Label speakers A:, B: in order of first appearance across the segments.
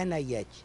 A: NIH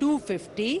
B: 250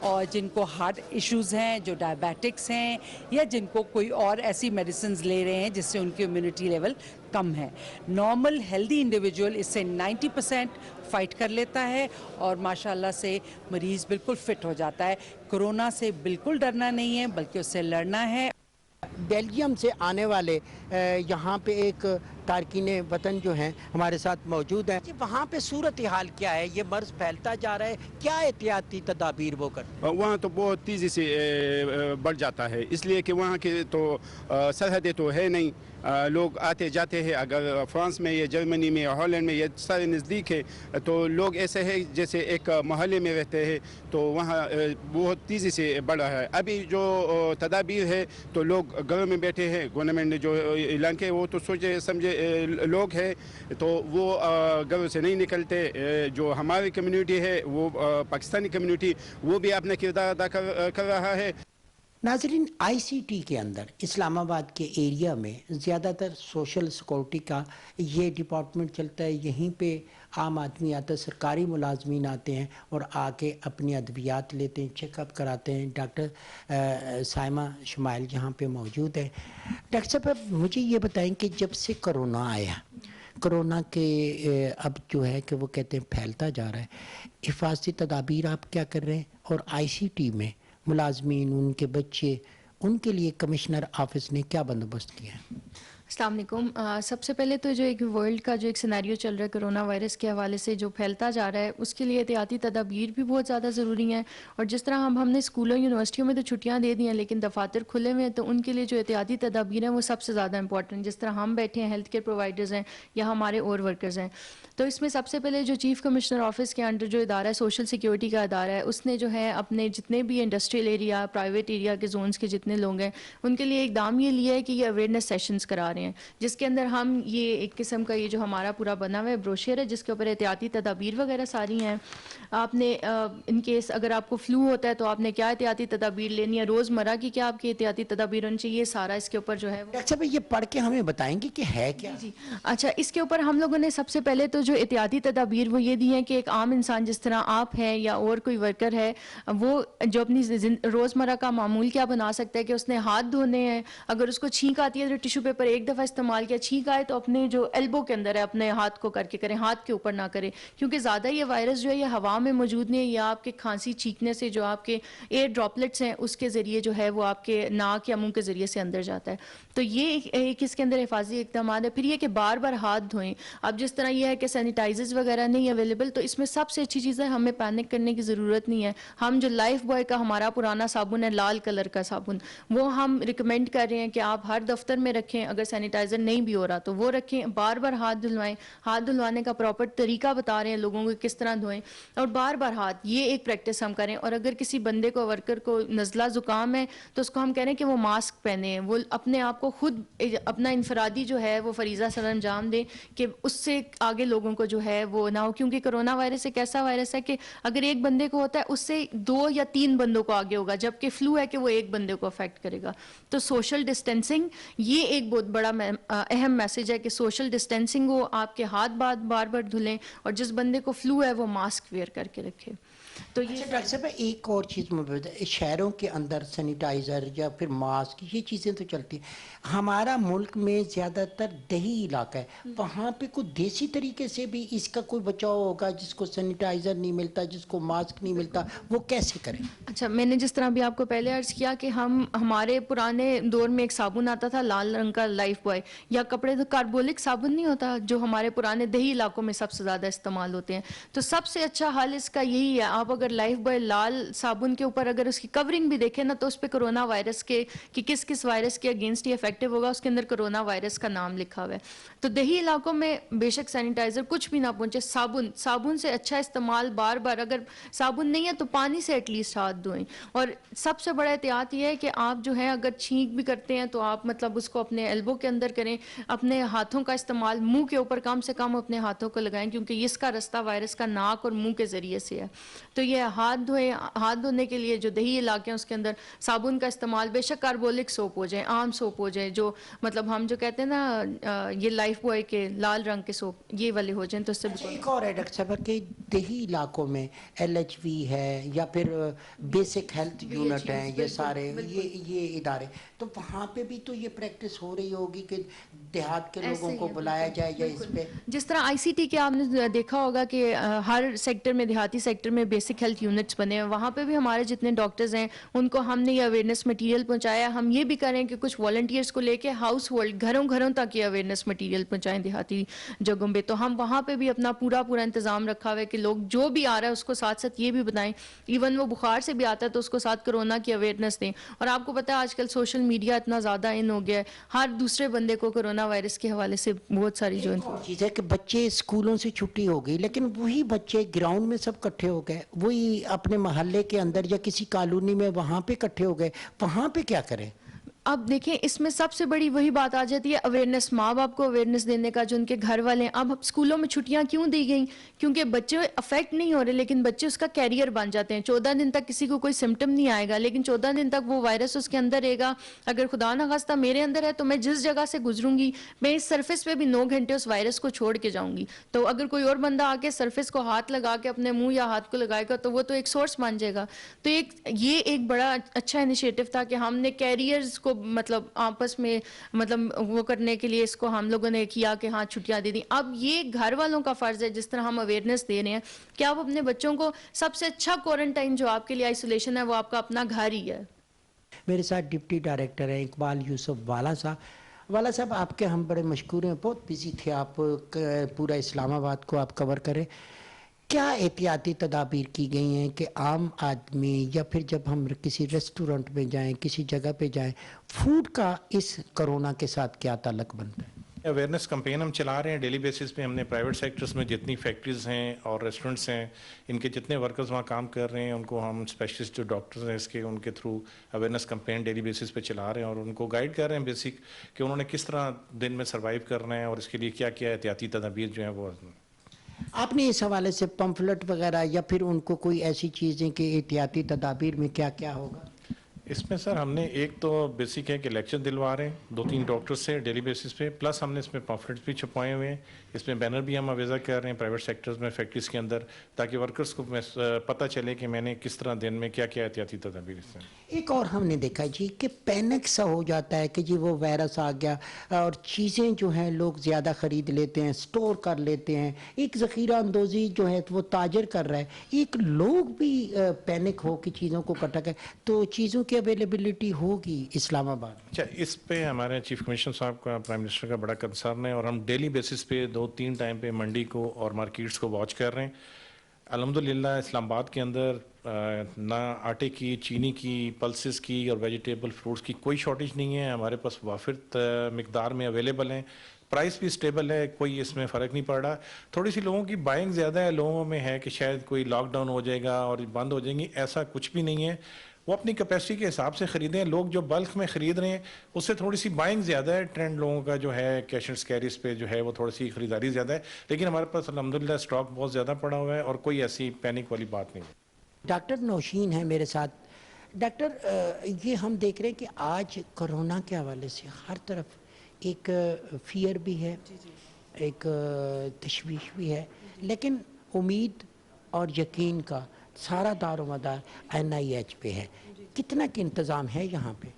B: اور جن کو ہارٹ ایشوز ہیں, جو ڈائبیٹکس ہیں, یا جن کو کوئی اور ایسی میڈیسنز لے رہے ہیں جس سے ان کی امیونٹی لیول کم ہے. نارمل ہیلدی انڈیویجول اس سے 90% فائٹ کر لیتا ہے اور ماشاءاللہ سے مریض بالکل فٹ ہو جاتا ہے. کرونا سے بالکل ڈرنا نہیں ہے بلکہ اس سے لڑنا ہے.
A: بیلجیم سے آنے والے یہاں پہ ایک تارکین وطن جو ہیں ہمارے ساتھ موجود ہیں. وہاں پہ صورتحال کیا ہے؟ یہ مرض پھیلتا جا رہا ہے, کیا احتیاطی تدابیر وہ کرتے ہیں؟
C: وہاں تو بہت تیزی سے بڑھ جاتا ہے, اس لیے کہ وہاں کے تو سرحدیں تو ہے نہیں, لوگ آتے جاتے ہیں. اگر فرانس میں یا جرمنی میں یا ہالینڈ میں یہ سارے نزدیک ہے تو لوگ ایسے ہیں جیسے ایک محلے میں رہتے ہیں, تو وہاں بہت تیزی سے بڑھ رہا ہے. ابھی جو تدابیر ہے تو لوگ گھروں میں بیٹھے ہیں, گورنمنٹ نے جو اعلان کیا وہ تو سوچے سمجھے لوگ ہیں تو وہ گھروں سے نہیں نکلتے. جو ہماری کمیونٹی ہے وہ پاکستانی کمیونٹی وہ بھی اپنا کردار ادا کر رہا ہے.
A: ناظرین, آئی سی ٹی کے اندر اسلام آباد کے ایریا میں زیادہ تر سوشل سیکورٹی کا یہ ڈپارٹمنٹ چلتا ہے. یہیں پہ عام آدمی آتا ہے, سرکاری ملازمین آتے ہیں اور آ کے اپنی ادویات لیتے ہیں, چیک اپ کراتے ہیں. ڈاکٹر سائمہ شمائل یہاں پہ موجود ہے. ڈاکٹر صاحب, مجھے یہ بتائیں کہ جب سے کرونا آیا, کرونا کے اب جو ہے کہ وہ کہتے ہیں پھیلتا جا رہا ہے, حفاظتی تدابیر آپ کیا کر رہے ہیں؟ اور آئی سی ٹی میں ملازمین, ان کے بچے, ان کے لیے کمشنر آفس نے کیا بندوبست کیا ہے؟
D: السلام علیکم. سب سے پہلے تو جو ایک ورلڈ کا جو ایک سیناریو چل رہا ہے کرونا وائرس کے حوالے سے جو پھیلتا جا رہا ہے, اس کے لیے احتیاطی تدابیر بھی بہت زیادہ ضروری ہیں. اور جس طرح ہم نے اسکولوں یونیورسٹیوں میں تو چھٹیاں دے دی ہیں لیکن دفاتر کھلے ہوئے ہیں, تو ان کے لیے جو احتیاطی تدابیر ہیں وہ سب سے زیادہ امپورٹنٹ. جس طرح ہم بیٹھے ہیں, ہیلتھ کیئر پرووائڈرز ہیں یا ہمارے اور ورکرز ہیں, تو اس میں سب سے پہلے جو چیف کمشنر آفس کے انڈر جو ادارہ ہے, سوشل سیکیورٹی کا ادارہ ہے, اس نے جو ہے اپنے جتنے بھی انڈسٹریل ایریا, پرائیویٹ ایریا کے زونس کے جتنے لوگ ہیں, ان کے لیے اقدام یہ لیا ہے کہ یہ اویئرنیس سیشنز کرا رہے ہیں, جس کے اندر ہم یہ ایک قسم کا یہ جو ہمارا پورا بنا ہوا ہے بروشر ہے جس کے اوپر احتیاطی تدابیر وغیرہ ساری ہیں. آپ نے ان کیس اگر آپ کو فلو ہوتا ہے تو آپ نے کیا احتیاطی تدابیر لینی ہے, روزمرہ کی کیا آپ کی احتیاطی تدابیر ہونی چاہیے, یہ سارا اس کے اوپر جو ہے.
A: ڈاکٹر صاحب, یہ پڑھ کے ہمیں بتائیں گے کہ ہے کیا؟
D: جی اچھا, اس کے اوپر ہم لوگوں نے سب سے پہلے تو جو احتیاطی تدابیر وہ یہ دی ہیں کہ ایک عام انسان جس طرح آپ ہیں یا اور کوئی ورکر ہے, وہ جو اپنی روزمرہ کا معمول کیا بنا سکتا ہے کہ اس نے ہاتھ دھونے ہیں. اگر اس کو چھینک آتی ہے تو ٹیشو پیپر ایک دفعہ استعمال کیا, چھینک آئے تو اپنے جو ایلبو کے اندر ہے اپنے ہاتھ کو کر کے کریں, ہاتھ کے اوپر نہ کریں, کیونکہ زیادہ یہ وائرس جو ہے یہ ہوا میں موجود نہیں ہے, یا آپ کے کھانسی چھینکنے سے جو آپ کے ایئر ڈراپلیٹس ہیں اس کے ذریعے جو ہے وہ آپ کے ناک یا منہ کے ذریعے سے اندر جاتا ہے. تو یہ ایک اس کے اندر حفاظتی اقدامات ہے. پھر یہ کہ بار بار ہاتھ دھوئیں. اب جس طرح یہ ہے کہ سینیٹائزرز وغیرہ نہیں اویلیبل, تو اس میں سب سے اچھی چیز ہے ہمیں پینک کرنے کی ضرورت نہیں ہے. ہم جو لائف بوائے کا ہمارا پرانا صابن ہے, لال کلر کا صابن, وہ ہم ریکمینڈ کر رہے ہیں کہ آپ ہر دفتر میں رکھیں. اگر سینیٹائزر نہیں بھی ہو رہا تو وہ رکھیں. بار بار ہاتھ دھلوائیں. ہاتھ دھلوانے کا پراپر طریقہ بتا رہے ہیں لوگوں کو کس طرح دھوئیں, اور بار بار ہاتھ, یہ ایک پریکٹس ہم کریں. اور اگر کسی بندے کو, ورکر کو نزلہ زکام ہے تو اس کو ہم کہہ رہے ہیں کہ وہ ماسک پہنے, وہ اپنے آپ کو خود اپنا انفرادی جو ہے وہ فریضہ سر انجام دے کہ اس سے آگے لوگوں کو جو ہے وہ نہ ہو. کیونکہ کرونا وائرس ایک ایسا وائرس ہے کہ اگر ایک بندے کو ہوتا ہے اس سے 2 یا 3 بندوں کو آگے ہوگا, جبکہ فلو ہے کہ وہ ایک بندے کو افیکٹ کرے گا. تو سوشل ڈسٹینسنگ یہ ایک بہت بڑا اہم میسج ہے کہ سوشل ڈسٹینسنگ ہو, آپ کے ہاتھ بار بار دھلیں, اور جس بندے کو فلو ہے وہ ماسک ویئر کر کے رکھے. تو یہ
A: ڈاکٹر صاحب, ایک اور چیز شہروں کے اندر سینیٹائزر یا پھر ماسک, یہ چیزیں تو چلتی ہیں. ہمارا ملک میں زیادہ تر دیہی علاقہ ہے, وہاں پہ کوئی دیسی طریقے سے بھی اس کا کوئی بچاؤ ہوگا؟ جس کو سینیٹائزر نہیں ملتا, جس کو ماسک نہیں ملتا, وہ کیسے کریں؟
D: اچھا, میں نے جس طرح بھی آپ کو پہلے عرض کیا کہ ہمارے پرانے دور میں ایک صابن آتا تھا لال رنگ کا, لائف بوائے, یا کپڑے تو کاربولک صابن نہیں ہوتا جو ہمارے پرانے دیہی علاقوں میں سب سے زیادہ استعمال ہوتے ہیں. تو سب سے اچھا حل اس کا یہی ہے, آپ اگر لائف بوائے لال صابن کے اوپر اگر اس کی کورنگ بھی دیکھیں نا, تو اس پہ کرونا وائرس کے کہ کس وائرس کے اگینسٹ یہ افیکٹو ہوگا, اس کے اندر کرونا وائرس کا نام لکھا ہوا ہے. تو دیہی علاقوں میں بے شک سینیٹائزر کچھ بھی نہ پہنچے, صابن سے اچھا استعمال, بار بار اگر صابن نہیں ہے تو پانی سے ایٹ لیسٹ ہاتھ دھوئیں. اور سب سے بڑا احتیاط یہ ہے کہ آپ جو ہے اگر چھینک بھی کرتے ہیں تو آپ مطلب اس کو اپنے ایلبو کے اندر کریں, اپنے ہاتھوں کا استعمال منہ کے اوپر کم سے کم اپنے ہاتھوں کو لگائیں, کیونکہ اس کا راستہ وائرس کا ناک اور منہ کے ذریعے سے ہے. تو یہ ہاتھ دھوئیں, ہاتھ دھونے کے لیے جو دیہی علاقے ہیں اس کے اندر صابن کا استعمال, بے شک کاربولک سوپ ہو جائے, عام سوپ ہو جائے, جو مطلب ہم جو کہتے ہیں نا یہ لائف بوائے کے لال رنگ کے سوپ, یہ والے ہو جائیں تو اس سے
A: ایک اور ہے ڈاکٹر صاحب کہ دیہی علاقوں میں LHV ہے یا پھر بیسک ہیلتھ یونٹ ہیں, یہ سارے یہ ادارے, تو وہاں پہ بھی تو یہ پریکٹس ہو رہی ہوگی کہ دیہات کے لوگوں کو بلایا جائے یا اس پہ
D: جس طرح ICT کے آپ نے دیکھا ہوگا کہ ہر سیکٹر میں, دیہاتی سیکٹر میں بیسک ہیلتھ یونٹس بنے ہیں, وہاں پہ بھی ہمارے جتنے ڈاکٹرز ہیں ان کو ہم نے یہ اویئرنیس مٹیریل پہنچایا. ہم یہ بھی کریں کہ کچھ والنٹیئرس کو لے کے ہاؤس ہولڈ گھروں تک یہ اویئرنیس مٹیریل پہنچائیں دیہاتی جگہوں پہ. تو ہم وہاں پہ بھی اپنا پورا انتظام رکھا ہوا ہے کہ لوگ جو بھی آ رہا ہے اس کو ساتھ ساتھ یہ بھی بتائیں, ایون وہ بخار سے بھی آتا ہے تو اس کو ساتھ کرونا کی اویئرنیس دیں. اور آپ کو پتہ ہے آج کل سوشل میڈیا اتنا زیادہ ان ہو گیا ہے, ہر دوسرے بندے کو کرونا وائرس کے حوالے سے بہت ساری جو
A: چیز ہے کہ بچے اسکولوں سے چھٹی ہو گئی, لیکن وہی بچے گراؤنڈ میں سب اکٹھے ہو گئے, وہی اپنے محلے کے اندر یا کسی کالونی میں وہاں پہ اکٹھے ہو گئے, وہاں پہ کیا کریں؟
D: اب دیکھیں اس میں سب سے بڑی وہی بات آ جاتی ہے اویئرنیس, ماں باپ کو اویئرنیس دینے کا, جو ان کے گھر والے ہیں. اب اسکولوں میں چھٹیاں کیوں دی گئیں؟ کیونکہ بچے افیکٹ نہیں ہو رہے, لیکن بچے اس کا کیریئر بن جاتے ہیں. 14 دن تک کسی کو کوئی سمٹم نہیں آئے گا, لیکن 14 دن تک وہ وائرس اس کے اندر رہے گا. اگر خدا نخواستہ میرے اندر ہے تو میں جس جگہ سے گزروں گی میں اس سرفیس پہ بھی 9 گھنٹے اس وائرس کو چھوڑ کے جاؤں گی. تو اگر کوئی اور بندہ آ کے سرفیس کو ہاتھ لگا کے اپنے منہ یا ہاتھ کو لگائے گا تو وہ تو ایک سورس بن جائے گا. تو یہ ایک بڑا اچھا انیشیٹو تھا کہ ہم نے کیریئرز کو مطلب آپس میں مطلب وہ کرنے کے لیے اس کو ہم لوگوں نے کیا کہ ہاں چھٹیاں دے دیں. اب یہ گھر والوں کا فرض ہے, جس طرح ہم اویئرنیس دے رہے ہیں کہ آپ اپنے بچوں کو, سب سے اچھا کوارنٹائن جو آپ کے لیے آئسولیشن ہے وہ آپ کا اپنا گھر ہی ہے.
A: میرے ساتھ ڈپٹی ڈائریکٹر ہیں اقبال یوسف والا صاحب. والا صاحب آپ کے ہم بڑے مشکور ہیں, بہت بزی تھے آپ, پورا اسلام آباد کو آپ کور کریں. کیا احتیاطی تدابیر کی گئی ہیں کہ عام آدمی یا پھر جب ہم کسی ریسٹورنٹ میں جائیں, کسی جگہ پہ جائیں, فوڈ کا اس کرونا کے ساتھ کیا تعلق بنتا ہے؟
E: اویئرنیس کمپین ہم چلا رہے ہیں ڈیلی بیسس پہ. ہم نے پرائیویٹ سیکٹرز میں جتنی فیکٹریز ہیں اور ریسٹورنٹس ہیں, ان کے جتنے ورکرز وہاں کام کر رہے ہیں, ان کو ہم اسپیشلسٹ جو ڈاکٹرز ہیں اس کے, ان کے through awareness campaign daily basis پہ چلا رہے ہیں, اور ان کو گائیڈ کر رہے ہیں بیسک کہ انہوں نے کس طرح دن میں سروائیو کرنا ہے اور اس کے لیے کیا کیا احتیاطی تدابیر جو ہیں وہ.
A: آپ نے اس حوالے سے پمفلٹ وغیرہ یا پھر ان کو کوئی ایسی چیزیں کہ احتیاطی تدابیر میں کیا کیا ہوگا؟
E: اس میں سر ہم نے ایک تو بیسک ہے کہ لیکچر دلوا رہے ہیں 2-3 ڈاکٹر سے ڈیلی بیسس پہ, پلس ہم نے اس میں پمفلٹس بھی چھپائے ہوئے ہیں, اس میں بینر بھی ہم اویزا کر رہے ہیں پرائیویٹ سیکٹرز میں, فیکٹریز کے اندر, تاکہ ورکرز کو پتہ چلے کہ میں نے کس طرح دن میں کیا کیا احتیاطی تدابیر اس میں.
A: ایک اور ہم نے دیکھا جی کہ پینک سا ہو جاتا ہے کہ جی وہ وائرس آ گیا اور چیزیں جو ہیں لوگ زیادہ خرید لیتے ہیں, سٹور کر لیتے ہیں, ایک ذخیرہ اندوزی جو ہے وہ تاجر کر رہا ہے, ایک لوگ بھی پینک ہو کہ چیزوں کو کٹا کر, تو چیزوں کی اویلیبلٹی ہوگی اسلام آباد.
E: اچھا, اس پہ ہمارے چیف کمشنر صاحب کا, پرائم منسٹر کا بڑا کنسرن ہے, اور ہم ڈیلی بیسس پہ 2-3 ٹائم پہ منڈی کو اور مارکیٹس کو واچ کر رہے ہیں. الحمدللہ اسلام آباد کے اندر نہ آٹے کی, چینی کی, پلسز کی اور ویجیٹیبل فروٹس کی کوئی شارٹیج نہیں ہے. ہمارے پاس وافر مقدار میں اویلیبل ہیں, پرائس بھی اسٹیبل ہے, کوئی اس میں فرق نہیں پڑ رہا. تھوڑی سی لوگوں کی بائنگ زیادہ ہے, لوگوں میں ہے کہ شاید کوئی لاک ڈاؤن ہو جائے گا اور بند ہو جائیں گی, ایسا کچھ بھی نہیں ہے. وہ اپنی کیپیسٹی کے حساب سے خریدیں. لوگ جو بلک میں خرید رہے ہیں اس سے تھوڑی سی بائنگ زیادہ ہے, ٹرینڈ لوگوں کا جو ہے کیش اینڈ کیریز پہ جو ہے وہ تھوڑی سی خریداری زیادہ ہے, لیکن ہمارے پاس الحمدللہ اسٹاک بہت زیادہ پڑا ہوا ہے اور کوئی ایسی پینک والی بات نہیں ہے.
A: ڈاکٹر نوشین ہیں میرے ساتھ. ڈاکٹر یہ ہم دیکھ رہے ہیں کہ آج کرونا کے حوالے سے ہر طرف ایک فیئر بھی ہے, ایک تشویش بھی ہے, لیکن امید اور یقین کا سارا دار و مدار NIH پہ ہے. کتنا کہ انتظام ہے یہاں پہ؟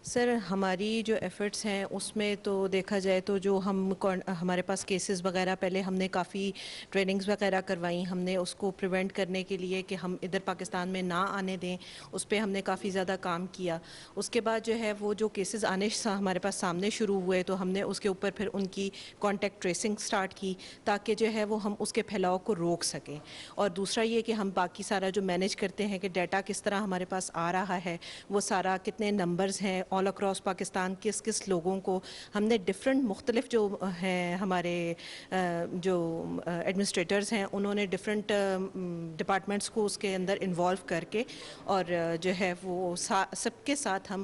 F: سر ہماری جو ایفرٹس ہیں اس میں تو دیکھا جائے تو جو ہمارے پاس کیسز وغیرہ پہلے ہم نے کافی ٹریننگز وغیرہ کروائی, ہم نے اس کو پریونٹ کرنے کے لیے کہ ہم ادھر پاکستان میں نہ آنے دیں, اس پہ ہم نے کافی زیادہ کام کیا. اس کے بعد جو ہے وہ جو کیسز آنے ہمارے پاس سامنے شروع ہوئے تو ہم نے اس کے اوپر پھر ان کی کانٹیکٹ ٹریسنگ سٹارٹ کی تاکہ جو ہے وہ ہم اس کے پھیلاؤ کو روک سکیں. اور دوسرا یہ کہ ہم باقی سارا جو مینیج کرتے ہیں کہ ڈیٹا کس طرح ہمارے پاس آ رہا ہے, وہ سارا کتنے نمبرز ہیں آل اکراس پاکستان, کس کس لوگوں کو ہم نے ڈفرینٹ مختلف جو ہیں ہمارے جو ایڈمنسٹریٹرز ہیں انہوں نے ڈفرینٹ ڈپارٹمنٹس کو اس کے اندر انوالو کر کے اور جو ہے وہ سب کے ساتھ ہم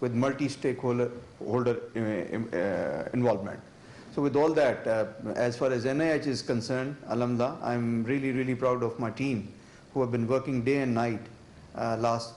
G: with multi-stakeholder involvement. So with all that, as far as NIH is concerned, alhamdulillah, I'm really proud of my team who have been working day and night. Last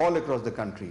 G: all across the country,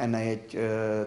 G: NIH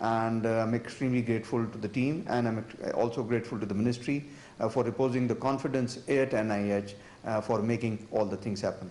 G: and I'm extremely grateful to the team, and I'm also grateful to the ministry for reposing the confidence at NIH for making all the things happen.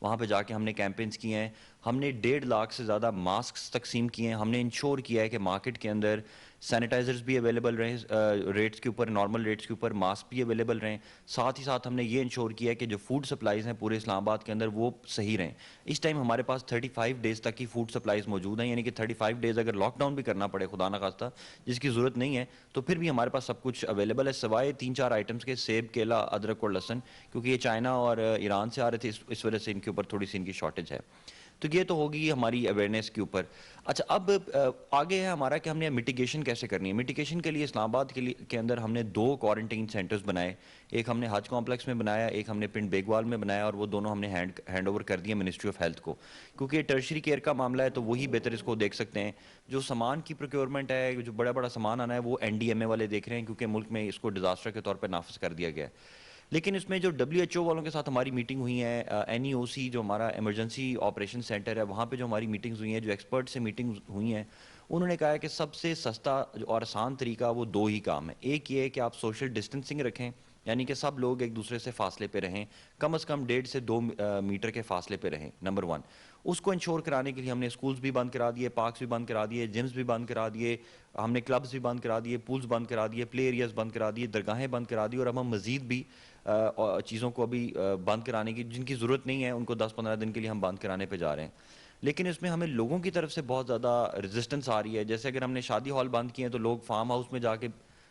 H: وہاں پہ جا کے ہم نے campaigns کیے ہیں, ہم نے 1.5 لاکھ سے زیادہ ماسکس تقسیم کیے ہیں, ہم نے انشور کیا ہے کہ مارکیٹ کے اندر سینیٹائزرز بھی اویلیبل رہیں ریٹس کے اوپر, نارمل ریٹس کے اوپر ماسک بھی اویلیبل رہیں. ساتھ ہی ساتھ ہم نے یہ انشور کیا ہے کہ جو فوڈ سپلائیز ہیں پورے اسلام آباد کے اندر وہ صحیح رہیں. اس ٹائم ہمارے پاس 35 ڈیز تک کی فوڈ سپلائیز موجود ہیں, یعنی کہ 35 ڈیز اگر لاک ڈاؤن بھی کرنا پڑے خدا نخواستہ, جس کی ضرورت نہیں ہے, تو پھر بھی ہمارے پاس سب کچھ اویلیبل ہے سوائے 3-4 آئٹمس کے, سیب, کیلا, ادرک اور لہسن, کیونکہ یہ چائنا اور ایران سے آ رہے تھے, اس وجہ سے ان کے اوپر تھوڑی سی ان کی شارٹیج ہے. تو یہ تو ہوگی ہماری اویئرنیس کے اوپر. اچھا, اب آگے ہے ہمارا کہ ہم نے میٹیگیشن کیسے کرنی ہے. میٹیگیشن کے لیے اسلام آباد کے اندر ہم نے 2 کوارنٹین سینٹرز بنائے. ایک ہم نے حج کمپلیکس میں بنایا, ایک ہم نے پنڈ بیگوال میں بنایا, اور وہ دونوں ہم نے ہینڈ اوور کر دیے منسٹری آف ہیلتھ کو, کیونکہ یہ ٹرشری کیئر کا معاملہ ہے تو وہی بہتر اس کو دیکھ سکتے ہیں. جو سامان کی پروکیورمنٹ ہے, جو بڑا سامان آنا ہے, وہ NDMA والے دیکھ رہے ہیں, کیونکہ ملک میں اس کو ڈیزاسٹر کے طور پہ نافذ کر دیا گیا ہے. لیکن اس میں جو WHO والوں کے ساتھ ہماری میٹنگ ہوئی ہے, NEOC جو ہمارا ایمرجنسی آپریشن سینٹر ہے, وہاں پہ جو ہماری میٹنگز ہوئی ہیں, جو ایکسپرٹ سے میٹنگز ہوئی ہیں, انہوں نے کہا ہے کہ سب سے سستا اور آسان طریقہ وہ 2 ہی کام ہے. ایک یہ ہے کہ آپ سوشل ڈسٹنسنگ رکھیں, یعنی کہ سب لوگ ایک دوسرے سے فاصلے پہ رہیں, کم از کم 1.5 سے 2 میٹر کے فاصلے پہ رہیں, نمبر 1. اس کو انشور کرانے کے لیے ہم نے اسکولز بھی بند کرا دیے, پارکس بھی بند کرا دیے, جمز بھی بند کرا دیے, ہم نے کلبز بھی بند کرا دیے, پولز بند کرا دیے, پلے ایریاز بند کرا دیے, درگاہیں بند کرا دی, اور اب ہم مزید بھی چیزوں کو ابھی بند کرانے کی, جن کی ضرورت نہیں ہے ان کو 10-15 دن کے لیے ہم بند کرانے پہ جا رہے ہیں. لیکن اس میں ہمیں لوگوں کی طرف سے بہت زیادہ ریزسٹنس آ رہی ہے. جیسے اگر ہم نے شادی ہال بند کیے ہیں تو لوگ فارم ہاؤس میں جا کے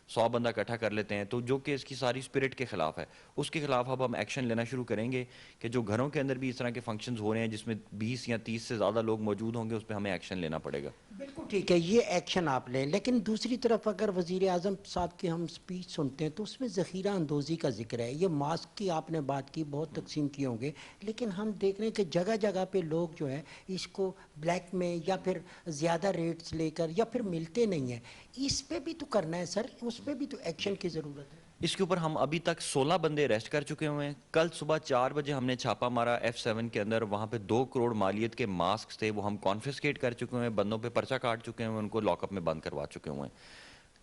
H: 100 بندہ اکٹھا کر لیتے ہیں, تو جو کہ اس کی ساری اسپرٹ کے خلاف ہے. اس کے خلاف اب ہم ایکشن لینا شروع کریں گے کہ جو گھروں کے اندر بھی اس طرح کے فنکشنز ہو رہے ہیں جس میں 20 یا 30 سے زیادہ لوگ موجود ہوں گے, اس پہ ہمیں ایکشن لینا پڑے گا.
A: بالکل ٹھیک ہے, یہ ایکشن آپ لیں, لیکن دوسری طرف اگر وزیر اعظم صاحب کی ہم سپیچ سنتے ہیں تو اس میں ذخیرہ اندوزی کا ذکر ہے. یہ ماسک کی آپ نے بات کی, بہت تقسیم کیے ہوں گے, لیکن ہم دیکھ رہے ہیں کہ جگہ جگہ پہ لوگ جو ہے اس کو بلیک میں یا پھر زیادہ ریٹس لے کر یا پھر ملتے نہیں ہیں. اس پہ بھی تو کرنا ہے سر, اس پہ بھی تو ایکشن کی ضرورت ہے.
H: اس کے اوپر ہم ابھی تک 16 بندے اریسٹ کر چکے ہوئے ہیں. کل صبح 4 بجے ہم نے چھاپا مارا F7 کے اندر, وہاں پہ 2 کروڑ مالیت کے ماسک تھے, وہ ہم کانفسکیٹ کر چکے ہیں, بندوں پہ پرچہ کاٹ چکے ہیں, ان کو لاک اپ میں بند کروا چکے ہوئے ہیں.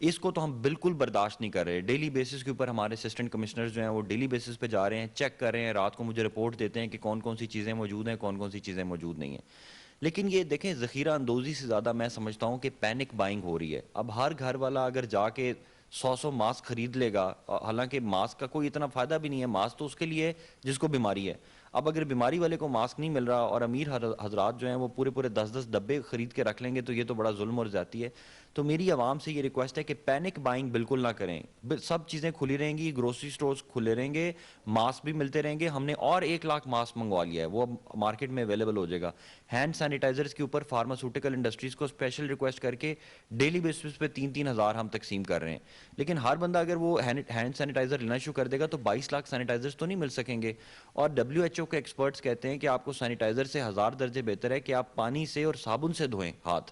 H: اس کو تو ہم بالکل برداشت نہیں کر رہے. ڈیلی بیسس کے اوپر ہمارے اسسٹنٹ کمشنرز جو ہیں وہ ڈیلی بیسس پہ جا رہے ہیں, چیک کر رہے ہیں, رات کو مجھے رپورٹ دیتے ہیں کہ کون کون سی چیزیں موجود ہیں, کون کون سی چیزیں موجود نہیں ہیں. لیکن یہ دیکھیں, ذخیرہ اندوزی سے زیادہ میں سمجھتا ہوں کہ پینک بائنگ ہو رہی ہے. اب ہر گھر والا اگر جا کے 100 ماسک خرید لے گا, حالانکہ ماسک کا کوئی اتنا فائدہ بھی نہیں ہے, ماسک تو اس کے لیے جس کو بیماری ہے. اب اگر بیماری والے کو ماسک نہیں مل رہا اور امیر حضرات جو ہیں وہ پورے 10 ڈبے خرید کے رکھ لیں گے, تو یہ تو بڑا ظلم اور زیادتی ہے. تو میری عوام سے یہ ریکویسٹ ہے کہ پینک بائنگ بالکل نہ کریں. سب چیزیں کھلی رہیں گی, گروسری سٹورز کھلے رہیں گے, ماسک بھی ملتے رہیں گے. ہم نے اور 1 لاکھ ماسک منگوا لیا ہے, وہ مارکیٹ میں اویلیبل ہو جائے گا. ہینڈ سینیٹائزرز کے اوپر فارماسیوٹیکل انڈسٹریز کو اسپیشل ریکویسٹ کر کے ڈیلی بیسس پہ 3-3 ہزار ہم تقسیم کر رہے ہیں. لیکن ہر بندہ اگر وہ ہینڈ سینیٹائزر لینا شروع کر دے گا تو 22 لاکھ سینیٹائزرز تو نہیں مل سکیں گے. اور WHO کے ایکسپرٹس کہتے ہیں کہ آپ کو سینیٹائزر سے 1000 درجے بہتر ہے کہ آپ پانی سے اور صابن سے دھوئیں ہاتھ.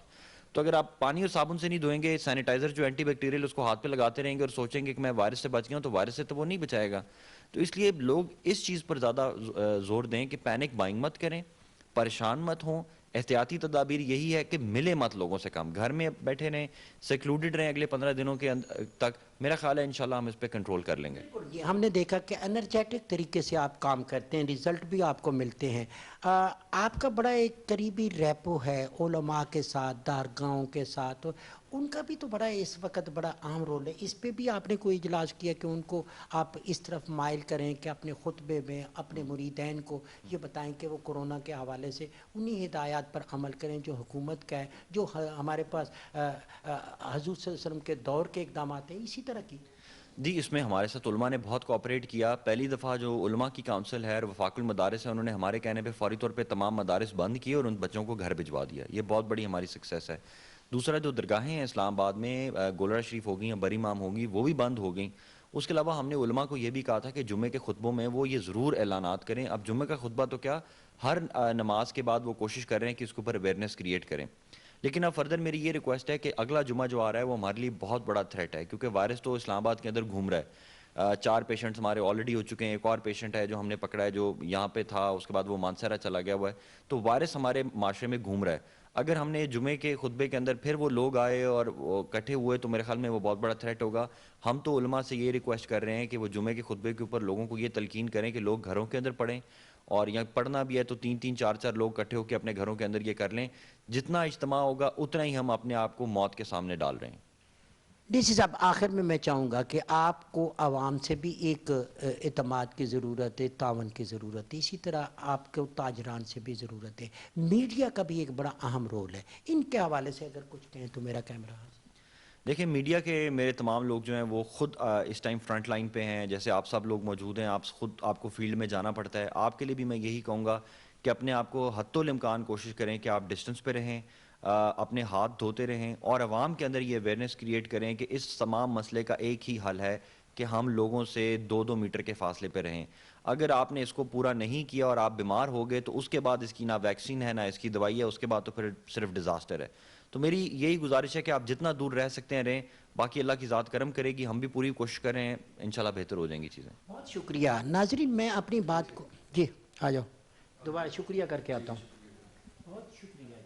H: تو اگر آپ پانی اور صابن سے نہیں دھوئیں گے, سینیٹائزر جو اینٹی بیکٹیریل اس کو ہاتھ پہ لگاتے رہیں گے اور سوچیں گے کہ میں وائرس سے بچ گیا ہوں, تو وائرس سے تو وہ نہیں بچائے گا. تو اس لیے لوگ اس چیز پر زیادہ زور دیں کہ پینک بائنگ مت کریں, پریشان مت ہوں. احتیاطی تدابیر یہی ہے کہ ملے مت لوگوں سے کم, گھر میں بیٹھے رہیں, سیکلوڈڈ رہیں اگلے 15 دنوں کے تک. میرا خیال ہے انشاءاللہ ہم اس پہ کنٹرول کر لیں گے.
A: ہم نے دیکھا کہ انرجیٹک طریقے سے آپ کام کرتے ہیں, ریزلٹ بھی آپ کو ملتے ہیں. آپ کا بڑا ایک قریبی ریپو ہے علماء کے ساتھ, دارگاہوں کے ساتھ, ان کا بھی تو بڑا اس وقت بڑا اہم رول ہے. اس پہ بھی آپ نے کوئی اجلاس کیا کہ ان کو آپ اس طرف مائل کریں کہ اپنے خطبے میں اپنے مریدین کو یہ بتائیں کہ وہ کورونا کے حوالے سے انہی ہدایات پر عمل کریں جو حکومت کا ہے, جو ہمارے پاس حضور صلی اللہ علیہ وسلم کے دور کے اقدامات ہیں, اسی طرح کی.
H: جی, اس میں ہمارے ساتھ علماء نے بہت کوآپریٹ کیا. پہلی دفعہ جو علماء کی کونسل ہے اور وفاق المدارس ہے, انہوں نے ہمارے کہنے پہ فوری طور پہ تمام مدارس بند کیے اور ان بچوں کو گھر بھجوا دیا. یہ بہت بڑی ہماری سکسیس ہے. دوسرا, جو درگاہیں ہیں اسلام آباد میں, گولڑا شریف ہو گئی ہیں, بری مام ہوں گی, وہ بھی بند ہو گئیں. اس کے علاوہ ہم نے علماء کو یہ بھی کہا تھا کہ جمعے کے خطبوں میں وہ یہ ضرور اعلانات کریں. اب جمعے کا خطبہ تو کیا, ہر نماز کے بعد وہ کوشش کر رہے ہیں کہ اس کے اوپر اویئرنیس کریٹ کریں. لیکن اب فردر میری یہ ریکویسٹ ہے کہ اگلا جمعہ جو آ رہا ہے وہ ہمارے لیے بہت بڑا تھریٹ ہے, کیونکہ وائرس تو اسلام آباد کے اندر گھوم رہا ہے. 4 پیشنٹس ہمارے آلریڈی ہو چکے ہیں, ایک اور پیشنٹ ہے جو ہم نے پکڑا ہے جو یہاں پہ تھا, اس کے بعد وہ مانسہرہ چلا گیا ہوا ہے. تو وائرس ہمارے معاشرے میں گھوم رہا ہے. اگر ہم نے جمعے کے خطبے کے اندر پھر وہ لوگ آئے اور اکٹھے ہوئے تو میرے خیال میں وہ بہت بڑا تھریٹ ہوگا. ہم تو علماء سے یہ ریکویسٹ کر رہے ہیں کہ وہ جمعے کے خطبے کے اوپر لوگوں کو یہ تلقین کریں کہ لوگ گھروں کے اندر پڑھیں اور یہاں پڑھنا بھی ہے تو 3-3 4-4 لوگ اکٹھے ہو کے اپنے گھروں کے اندر یہ کر لیں. جتنا اجتماع ہوگا اتنا ہی ہم اپنے آپ کو موت کے سامنے ڈال رہے ہیں.
A: ڈی سی صاحب آخر میں چاہوں گا کہ آپ کو عوام سے بھی ایک اعتماد کی ضرورت ہے، تعاون کی ضرورت ہے، اسی طرح آپ کو تاجران سے بھی ضرورت ہے، میڈیا کا بھی ایک بڑا اہم رول ہے. ان کے حوالے سے اگر کچھ کہیں تو میرا کیمرہ.
H: دیکھیں میڈیا کے میرے تمام لوگ جو ہیں وہ خود اس ٹائم فرنٹ لائن پہ ہیں. جیسے آپ سب لوگ موجود ہیں، آپ کو فیلڈ میں جانا پڑتا ہے. آپ کے لیے بھی میں یہی کہوں گا کہ اپنے آپ کو حتی الامکان کوشش کریں کہ آپ ڈسٹنس پہ رہیں، اپنے ہاتھ دھوتے رہیں، اور عوام کے اندر یہ اویئرنیس کریٹ کریں کہ اس تمام مسئلے کا ایک ہی حل ہے کہ ہم لوگوں سے 2-2 میٹر کے فاصلے پہ رہیں. اگر آپ نے اس کو پورا نہیں کیا اور آپ بیمار ہو گئے تو اس کے بعد اس کی نہ ویکسین ہے نہ اس کی دوائی ہے، اس کے بعد تو پھر صرف ڈیزاسٹر ہے. تو میری یہی گزارش ہے کہ آپ جتنا دور رہ سکتے ہیں رہیں. باقی اللہ کی ذات کرم کرے گی، ہم بھی پوری کوشش کر رہے ہیں، انشاءاللہ بہتر ہو جائیں گی چیزیں.
A: بہت شکریہ. ناظرین میں اپنی بات کو جی آ جاؤ دوبارہ شکریہ کر کے آتا ہوں. بہت شکریہ جی.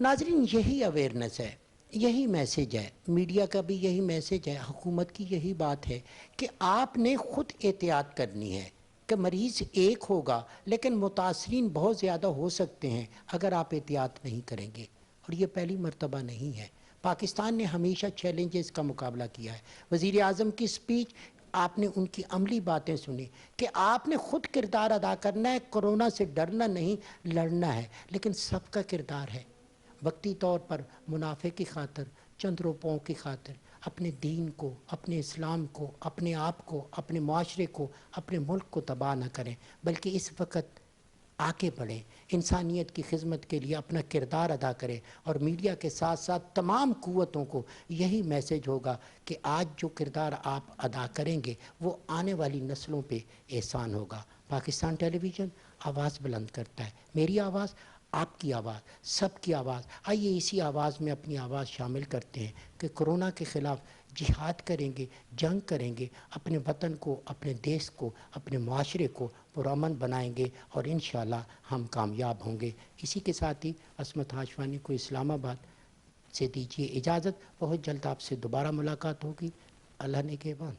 A: ناظرین یہی اویئرنیس ہے، یہی میسیج ہے، میڈیا کا بھی یہی میسیج ہے، حکومت کی یہی بات ہے کہ آپ نے خود احتیاط کرنی ہے کہ مریض ایک ہوگا لیکن متاثرین بہت زیادہ ہو سکتے ہیں اگر آپ احتیاط نہیں کریں گے. اور یہ پہلی مرتبہ نہیں ہے. پاکستان نے ہمیشہ چیلنجز کا مقابلہ کیا ہے. وزیر اعظم کی سپیچ آپ نے ان کی عملی باتیں سنی کہ آپ نے خود کردار ادا کرنا ہے، کرونا سے ڈرنا نہیں لڑنا ہے. لیکن سب کا کردار ہے. وقتی طور پر منافع کی خاطر، چند روپوں کی خاطر اپنے دین کو، اپنے اسلام کو، اپنے آپ کو، اپنے معاشرے کو، اپنے ملک کو تباہ نہ کریں، بلکہ اس وقت آگے بڑھیں، انسانیت کی خدمت کے لیے اپنا کردار ادا کریں. اور میڈیا کے ساتھ ساتھ تمام قوتوں کو یہی میسیج ہوگا کہ آج جو کردار آپ ادا کریں گے وہ آنے والی نسلوں پہ احسان ہوگا. پاکستان ٹیلی ویژن آواز بلند کرتا ہے. میری آواز، آپ کی آواز، سب کی آواز. آئیے اسی آواز میں اپنی آواز شامل کرتے ہیں کہ کرونا کے خلاف جہاد کریں گے، جنگ کریں گے، اپنے وطن کو، اپنے دیش کو، اپنے معاشرے کو پرامن بنائیں گے اور انشاءاللہ ہم کامیاب ہوں گے. اسی کے ساتھ ہی عصمت ہاشوانی کو اسلام آباد سے دیجیے اجازت. بہت جلد آپ سے دوبارہ ملاقات ہوگی. اللہ نگہبان.